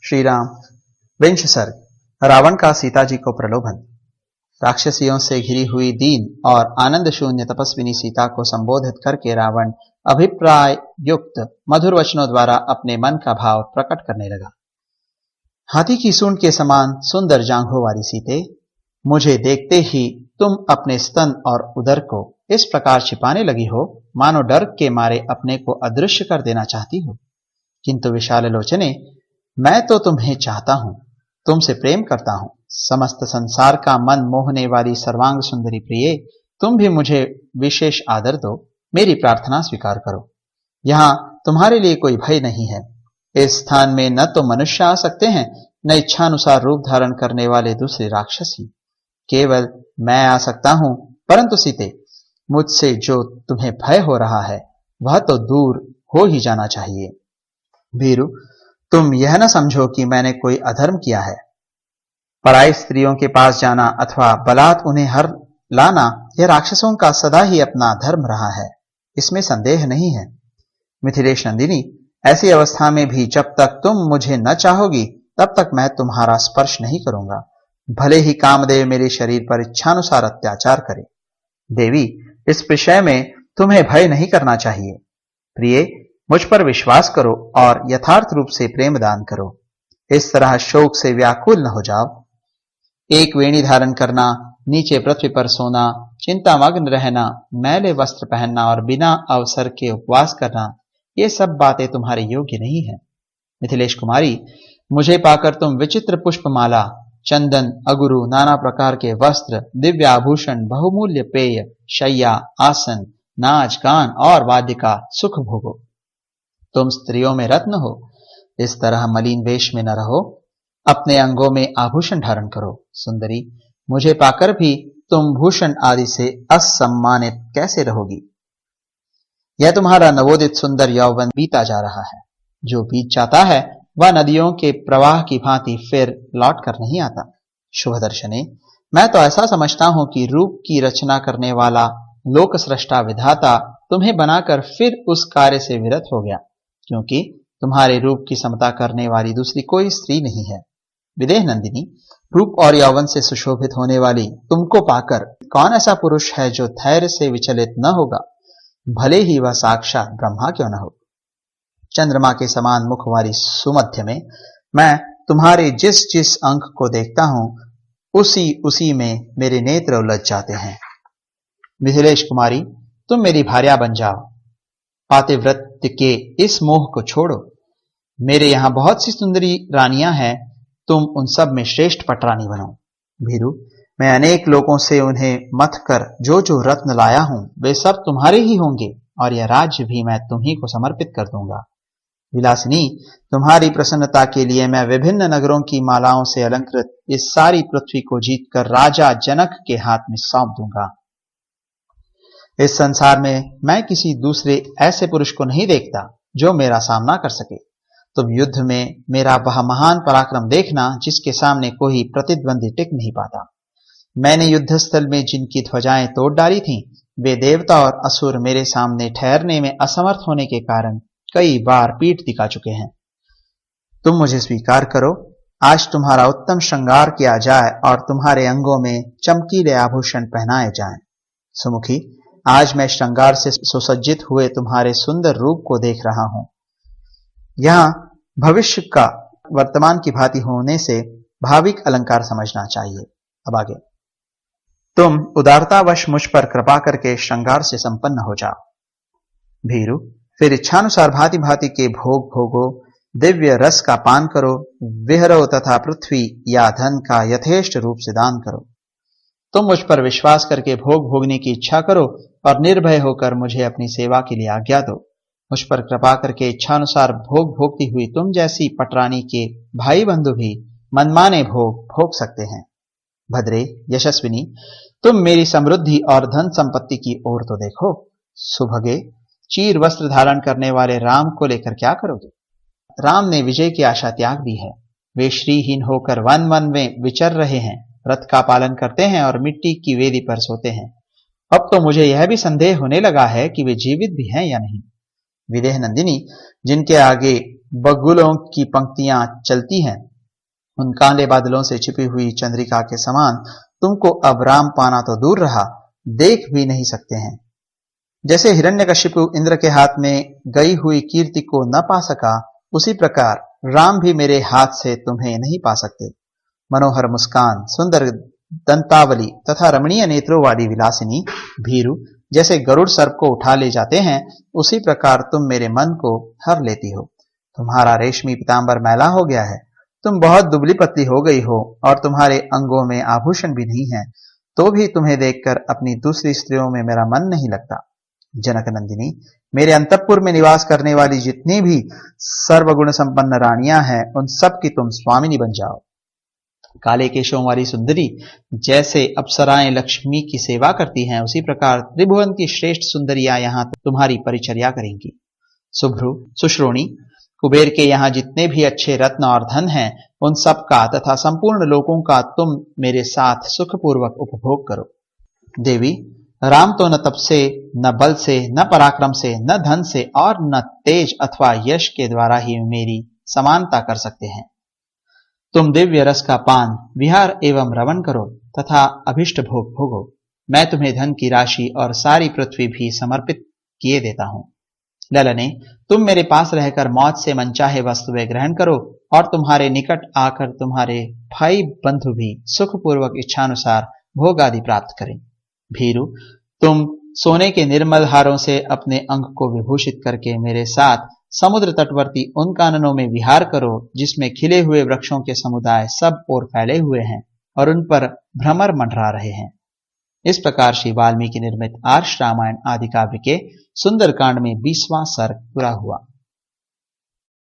श्री राम। विंश सर्ग। रावण का सीता जी को प्रलोभन। राक्षसियों से घिरी हुई दीन और आनंद शून्य तपस्विनी सीता को संबोधित करके रावण अभिप्राय युक्त मधुर वचनों द्वारा अपने मन का भाव प्रकट करने लगा। हाथी की सूंड के समान सुंदर जांघों वाली सीते, मुझे देखते ही तुम अपने स्तन और उदर को इस प्रकार छिपाने लगी हो मानो डर के मारे अपने को अदृश्य कर देना चाहती हो। किंतु विशाल लोचने, मैं तो तुम्हें चाहता हूं, तुमसे प्रेम करता हूं। समस्त संसार का मन मोहने वाली सर्वांग सुंदरी प्रिये, तुम भी मुझे विशेष आदर दो, मेरी प्रार्थना स्वीकार करो। यहां तुम्हारे लिए कोई भय नहीं है। इस स्थान में न तो मनुष्य आ सकते हैं, न इच्छानुसार रूप धारण करने वाले दूसरे राक्षस ही। केवल मैं आ सकता हूं, परंतु सीते, मुझसे जो तुम्हें भय हो रहा है वह तो दूर हो ही जाना चाहिए। भीरु, तुम यह न समझो कि मैंने कोई अधर्म किया है। पराई स्त्रियों के पास जाना अथवा बलात् उन्हें हर लाना यह राक्षसों का सदा ही अपना धर्म रहा है, इसमें संदेह नहीं है। मिथिलेश नंदिनी, ऐसी अवस्था में भी जब तक तुम मुझे न चाहोगी तब तक मैं तुम्हारा स्पर्श नहीं करूंगा, भले ही कामदेव मेरे शरीर पर इच्छानुसार अत्याचार करे। देवी, इस विषय में तुम्हें भय नहीं करना चाहिए। प्रिय, मुझ पर विश्वास करो और यथार्थ रूप से प्रेम दान करो। इस तरह शोक से व्याकुल न हो जाओ। एक वेणी धारण करना, नीचे पृथ्वी पर सोना, चिंतामग्न रहना, मैले वस्त्र पहनना और बिना अवसर के उपवास करना, ये सब बातें तुम्हारे योग्य नहीं है। मिथिलेश कुमारी, मुझे पाकर तुम विचित्र पुष्पमाला, चंदन, अगुरु, नाना प्रकार के वस्त्र, दिव्य आभूषण, बहुमूल्य पेय, शैया, आसन, नाच गान और वाद्य का सुख भोगो। तुम स्त्रियों में रत्न हो, इस तरह मलिन वेश में न रहो, अपने अंगों में आभूषण धारण करो। सुंदरी, मुझे पाकर भी तुम भूषण आदि से असम्मानित कैसे रहोगी? यह तुम्हारा नवोदित सुंदर यौवन बीता जा रहा है। जो बीत जाता है वह नदियों के प्रवाह की भांति फिर लौट कर नहीं आता। शुभ दर्शने, मैं तो ऐसा समझता हूं कि रूप की रचना करने वाला लोक सृष्टा विधाता तुम्हें बनाकर फिर उस कार्य से विरत हो गया, क्योंकि तुम्हारे रूप की समता करने वाली दूसरी कोई स्त्री नहीं है। विदेह नंदिनी, रूप और यौवन से सुशोभित होने वाली तुमको पाकर कौन ऐसा पुरुष है जो धैर्य से विचलित न होगा, भले ही वह साक्षात ब्रह्मा क्यों न हो। चंद्रमा के समान मुख वाली सुमध्य में मैं तुम्हारे जिस जिस अंक को देखता हूं, उसी उसी में मेरे नेत्र उलझ जाते हैं। मिथिलेश कुमारी, तुम मेरी भार्या बन जाओ। पातिव्रत्य के इस मोह को छोड़ो। मेरे यहां बहुत सी सुंदरी रानियां हैं, तुम उन सब में श्रेष्ठ पटरानी बनो। भीरु, मैं अनेक लोगों से उन्हें मथ कर जो जो रत्न लाया हूं वे सब तुम्हारे ही होंगे, और यह राज्य भी मैं तुम्ही को समर्पित कर दूंगा। विलासिनी, तुम्हारी प्रसन्नता के लिए मैं विभिन्न नगरों की मालाओं से अलंकृत इस सारी पृथ्वी को जीतकर राजा जनक के हाथ में सौंप दूंगा। इस संसार में मैं किसी दूसरे ऐसे पुरुष को नहीं देखता जो मेरा सामना कर सके। तुम युद्ध में मेरा वह महान पराक्रम देखना जिसके सामने कोई प्रतिद्वंदी टिक नहीं पाता। मैंने युद्धस्थल में जिनकी ध्वजाएं तोड़ डाली थीं, वे देवता और असुर मेरे सामने ठहरने में असमर्थ होने के कारण कई बार पीठ दिखा चुके हैं। तुम मुझे स्वीकार करो, आज तुम्हारा उत्तम श्रृंगार किया जाए और तुम्हारे अंगों में चमकीले आभूषण पहनाए जाएं। सुमुखी, आज मैं श्रृंगार से सुसज्जित हुए तुम्हारे सुंदर रूप को देख रहा हूं। यहां भविष्य का वर्तमान की भांति होने से भाविक अलंकार समझना चाहिए। अब आगे, तुम उदारतावश मुझ पर कृपा करके श्रृंगार से संपन्न हो जाओ। भीरु, फिर इच्छानुसार भांति भांति के भोग भोगो, दिव्य रस का पान करो, विहरो तथा पृथ्वी या धन का यथेष्ट रूप से दान करो। तुम मुझ पर विश्वास करके भोग भोगने की इच्छा करो और निर्भय होकर मुझे अपनी सेवा के लिए आज्ञा दो। मुझ पर कृपा करके इच्छानुसार भोग भोगती हुई तुम जैसी पटरानी के भाई बंधु भी मनमाने भोग भोग सकते हैं। भद्रे, यशस्विनी, तुम मेरी समृद्धि और धन संपत्ति की ओर तो देखो। सुभगे, चीर वस्त्र धारण करने वाले राम को लेकर क्या करोगे? राम ने विजय की आशा त्याग दी है। वे श्रीहीन होकर वन वन में विचर रहे हैं, रथ का पालन करते हैं और मिट्टी की वेदी पर सोते हैं। अब तो मुझे यह भी संदेह होने लगा है कि वे जीवित भी हैं या नहीं। विदेह नंदिनी, जिनके आगे बगुलों की पंक्तियां चलती हैं, उन काले बादलों से छिपी हुई चंद्रिका के समान तुमको अब राम पाना तो दूर रहा, देख भी नहीं सकते हैं। जैसे हिरण्यकशिपु इंद्र के हाथ में गई हुई कीर्ति को न पा सका, उसी प्रकार राम भी मेरे हाथ से तुम्हें नहीं पा सकते। मनोहर मुस्कान, सुंदर दंतावली तथा रमणीय नेत्रों वाली विलासिनी भीरु जैसे गरुड़ सर्प को उठा ले जाते हैं, उसी प्रकार तुम मेरे मन को हर लेती हो। तुम्हारा रेशमी पीतांबर मैला हो गया है, तुम बहुत दुबली पतली हो गई हो और तुम्हारे अंगों में आभूषण भी नहीं है, तो भी तुम्हें देखकर अपनी दूसरी स्त्रियों में मेरा मन नहीं लगता। जनक नंदिनी, मेरे अंतःपुर में निवास करने वाली जितनी भी सर्वगुण संपन्न रानियां हैं, उन सब की तुम स्वामिनी बन जाओ। काले केशों वाली सुंदरी जैसे अप्सराएं लक्ष्मी की सेवा करती हैं, उसी प्रकार त्रिभुवन की श्रेष्ठ सुंदरियां यहाँ तुम्हारी परिचर्या करेंगी। शुभ्रु, सुश्रोणी, कुबेर के यहाँ जितने भी अच्छे रत्न और धन हैं, उन सब का तथा संपूर्ण लोकों का तुम मेरे साथ सुखपूर्वक उपभोग करो। देवी, राम तो न तप से, न बल से, न पराक्रम से, न धन से और न तेज अथवा यश के द्वारा ही मेरी समानता कर सकते हैं। तुम दिव्य रस का पान, विहार एवं रवन करो तथा अभिष्ट भोग भोगो। मैं तुम्हें धन की राशि और सारी पृथ्वी भी समर्पित किए देता हूं। ललने, तुम मेरे पास रहकर मौत से मनचाहे वस्तुएं ग्रहण करो और तुम्हारे निकट आकर तुम्हारे भाई बंधु भी सुखपूर्वक इच्छानुसार भोग आदि प्राप्त करें। भीरु, तुम सोने के निर्मल हारों से अपने अंग को विभूषित करके मेरे साथ समुद्र तटवर्ती उन काननों में विहार करो, जिसमें खिले हुए वृक्षों के समुदाय सब ओर फैले हुए हैं और उन पर भ्रमर मंडरा रहे हैं। इस प्रकार श्री वाल्मीकि निर्मित आर्ष रामायण आदि काव्य के सुंदरकांड में 20वां सर्ग पूरा हुआ।